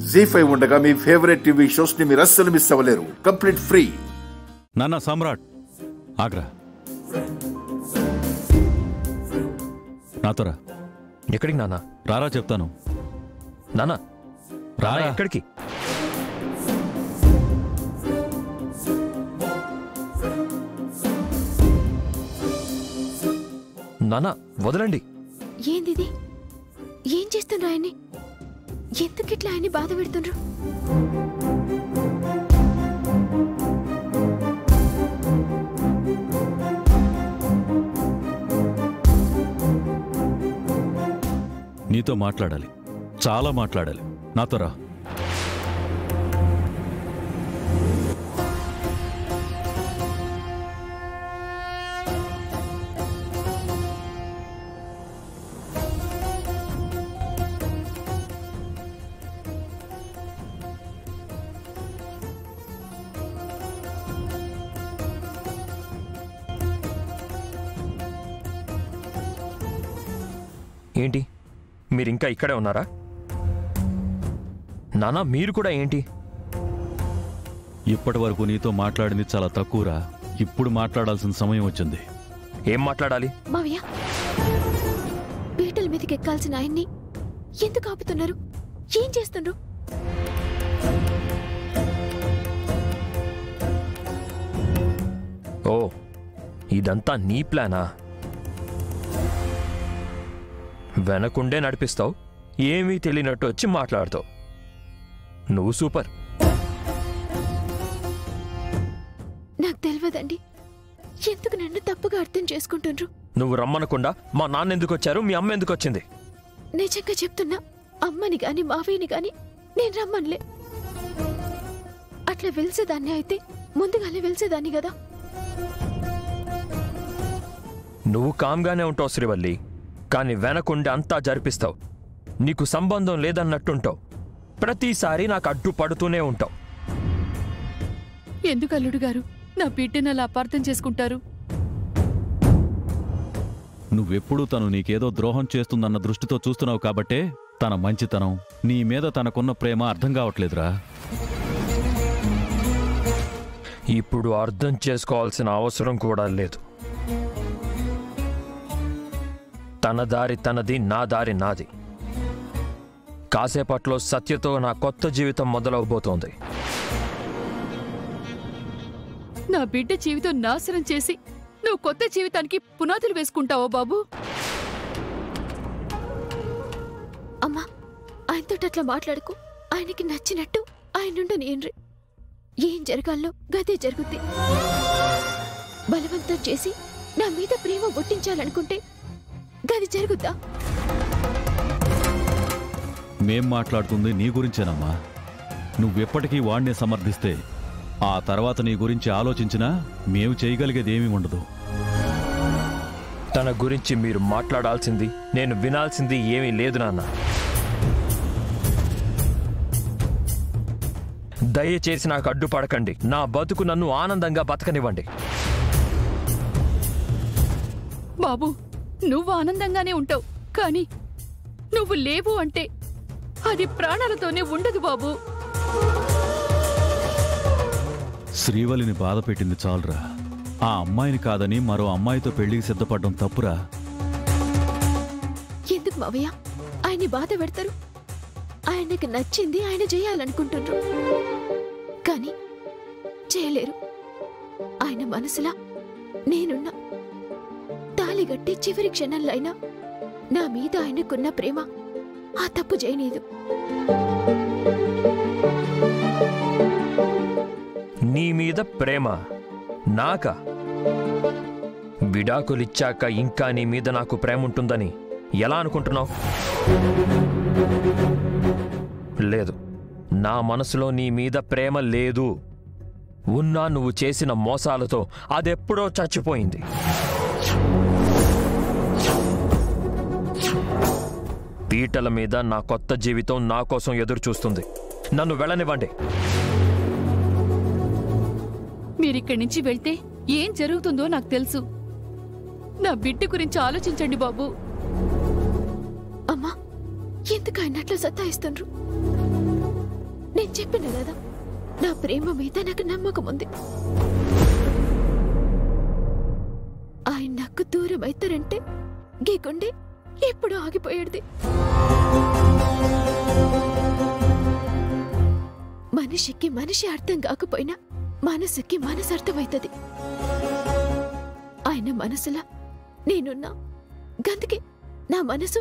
ZEE5 ఉండగా మీ favourite TV shows ని మీరు అస్సలు మిస్ అవ్వలేరు. Complete free. నాన్న సమ్రాట్ ఆగ్రా నాతోరా. ఎక్కడికి నాన్న? రారా చెప్తాను. నాన్న రారా. ఎక్కడికి? నాన్న వదలండి. ఏందిది? ఏం చేస్తుండ్రు ఆయన్ని? ఎందుకిట్లా ఆయన్ని బాధ పెడుతుండ్రు? నీతో మాట్లాడాలి, చాలా మాట్లాడాలి. నాతో రా. ఏంటి మీరింకా ఇక్కడే ఉన్నారా? నానా మీరు కూడా ఏంటి? ఇప్పటి వరకు నీతో మాట్లాడింది చాలా తక్కువరా. ఇప్పుడు మాట్లాడాల్సిన సమయం వచ్చింది. ఏం మాట్లాడాలి? మావయ్య, పీటల మీదకి ఎక్కాల్సిన ఆయన్ని ఎందుకు ఆపుతున్నారు? ఏం చేస్తుండ్రు? ఓ, ఇదంతా నీ ప్లానా? వెనకుండే నడిపిస్తావు, ఏమీ తెలియనట్టు వచ్చి మాట్లాడతావు. నువ్వు సూపర్. నాకు తెలియదండి, ఎందుకు నన్ను తప్పుగా అర్థం చేసుకుంటుండ్రు? నువ్వు రమ్మనకుండా మా నాన్న ఎందుకు వచ్చారు, మీ అమ్మ ఎందుకు వచ్చింది? నిజంగా చెప్తున్నా, అమ్మని గాని మావయ్యని గాని నేను రమ్మనిలే. అట్లా వెలిసేదాన్ని అయితే ముందుగానే వెలిసేదాన్ని కదా. నువ్వు కామ్గానే ఉంటావు శ్రీవల్లి, కానీ వెనకుండి అంతా జరిపిస్తావు. నీకు సంబంధం లేదన్నట్టుంటావు. ప్రతిసారి నాకు అడ్డుపడుతూనే ఉంటావు. ఎందుకు అల్లుడు గారు నా బిడ్డను అలా అపార్థం చేసుకుంటారు? నువ్వెప్పుడూ తను నీకేదో ద్రోహం చేస్తుందన్న దృష్టితో చూస్తున్నావు కాబట్టే తన మంచితనం, నీ మీద తనకున్న ప్రేమ అర్థం కావట్లేదురా. ఇప్పుడు అర్థం చేసుకోవాల్సిన అవసరం కూడా లేదు. తన దారి తనది, నా దారి నాది. కాసేపట్లో సత్యతో నా కొత్త జీవితం మొదలవబోతోంది. నా బిడ్డ జీవితం నాశనం చేసి నువ్వు కొత్త జీవితానికి పునాదులు వేసుకుంటావో బాబు? అమ్మా, ఆయనతో అట్లా మాట్లాడుకో. ఆయనకి నచ్చినట్టు ఆయనుండనియండ్రి. ఏం జరగాలో గదే జరుగుద్ది. బలవంతం చేసి నా మీద ప్రేమ ఒట్టించాలనుకుంటే గది జరుగుద్దా? మేం మాట్లాడుతుంది నీ గురించేనమ్మా. నువ్వెప్పటికీ వాణ్ణే సమర్థిస్తే ఆ తర్వాత నీ గురించి ఆలోచించినా మేము చేయగలిగేదేమీ ఉండదు. తన గురించి మీరు మాట్లాడాల్సింది, నేను వినాల్సింది ఏమీ లేదు నాన్న. దయచేసి నాకు అడ్డుపడకండి. నా బతుకు నన్ను ఆనందంగా బతకనివ్వండి. బాబు, నువ్వు ఆనందంగానే ఉంటావు, కానీ నువ్వు లేవు అంటే అది ప్రాణాలతోనే ఉండదు బాబు. శ్రీవల్లిని బాధ పెట్టింది చాలురా. ఆ అమ్మాయిని కాదని మరో అమ్మాయితో పెళ్లికి సిద్ధపడడం తప్పురా. ఎందుకు మావయ్య ఆయన్ని బాధ పెడతారు? ఆయనకి నచ్చింది ఆయన చేయాలనుకుంటుండ్రు, కానీ చేయలేరు. ఆయన మనసులా నేనున్నా. తాళిగట్టి చివరి క్షణంలో అయినా నా మీద ఆయనకున్న ప్రేమ ఆ తప్పు చేయనీదు. నీ మీద ప్రేమ నాకా? విడాకులిచ్చాక ఇంకా నీ మీద నాకు ప్రేమ ఉంటుందని ఎలా అనుకుంటున్నావు? లేదు, నా మనసులో నీ మీద ప్రేమ లేదు. ఉన్నా నువ్వు చేసిన మోసాలతో అదెప్పుడో చచ్చిపోయింది. పీటల మీద నా కొత్త జీవితం నా కోసం ఎదురు చూస్తుంది. నన్ను వెళ్ళనివ్వండి. మీరిక్కడి నుంచి వెళ్తే ఏం జరుగుతుందో నాకు తెలుసు. నా బిడ్డ గురించి ఆలోచించండి బాబు. అమ్మా, ఎందుకు ఆయన అట్లా సతాయిస్తుండ్రు? చెప్పిన కదా, నా ప్రేమ మీద నాకు నమ్మకం ఉంది. ఆయన నాకు దూరం అవుతారంటే గీకుండే ఎప్పుడు ఆగిపోయేది. మనిషికి మనిషి అర్థం కాకపోయినా మనసుకి మనసు అర్థమవుతుంది. ఆయన మనసులా నేనున్నా, గందుకే నా మనసు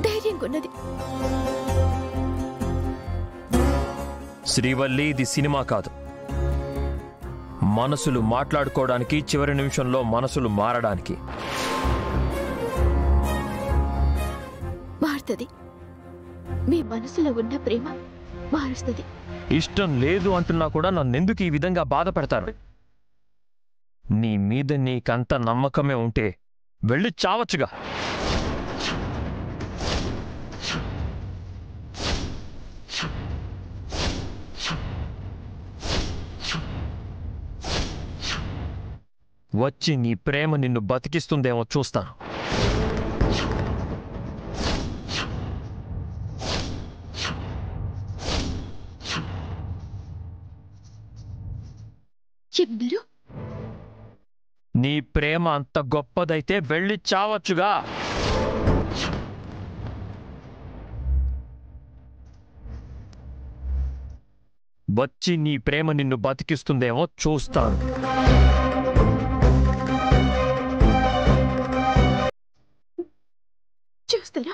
ధైర్యంగా ఉన్నది. శ్రీవల్లి, ఇది సినిమా కాదు. మనసులు మాట్లాడుకోవడానికి, చివరి నిమిషంలో మనసులు మారడానికి. మారుతుంది. మీ మనసులో ఉన్న ప్రేమ మారుస్తుంది. ఇష్టం లేదు అంటున్నా కూడా నన్నెందుకు ఈ విధంగా బాధ పెడతారు? నీ మీద నీకంత నమ్మకమే ఉంటే వెళ్ళి చావచ్చుగా. వచ్చి నీ ప్రేమ నిన్ను బతికిస్తుందేమో చూస్తాను. చెప్తారు. నీ ప్రేమ అంత గొప్పదైతే వెళ్ళి చావచ్చుగా. వచ్చి నీ ప్రేమ నిన్ను బతికిస్తుందేమో చూస్తాను. చూస్తారా?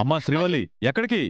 అమ్మా శ్రీవల్లి, ఎక్కడికి?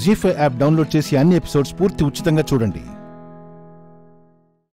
జీ5 యాప్ డౌన్లోడ్ చేసి అన్ని ఎపిసోడ్స్ పూర్తి ఉచితంగా చూడండి.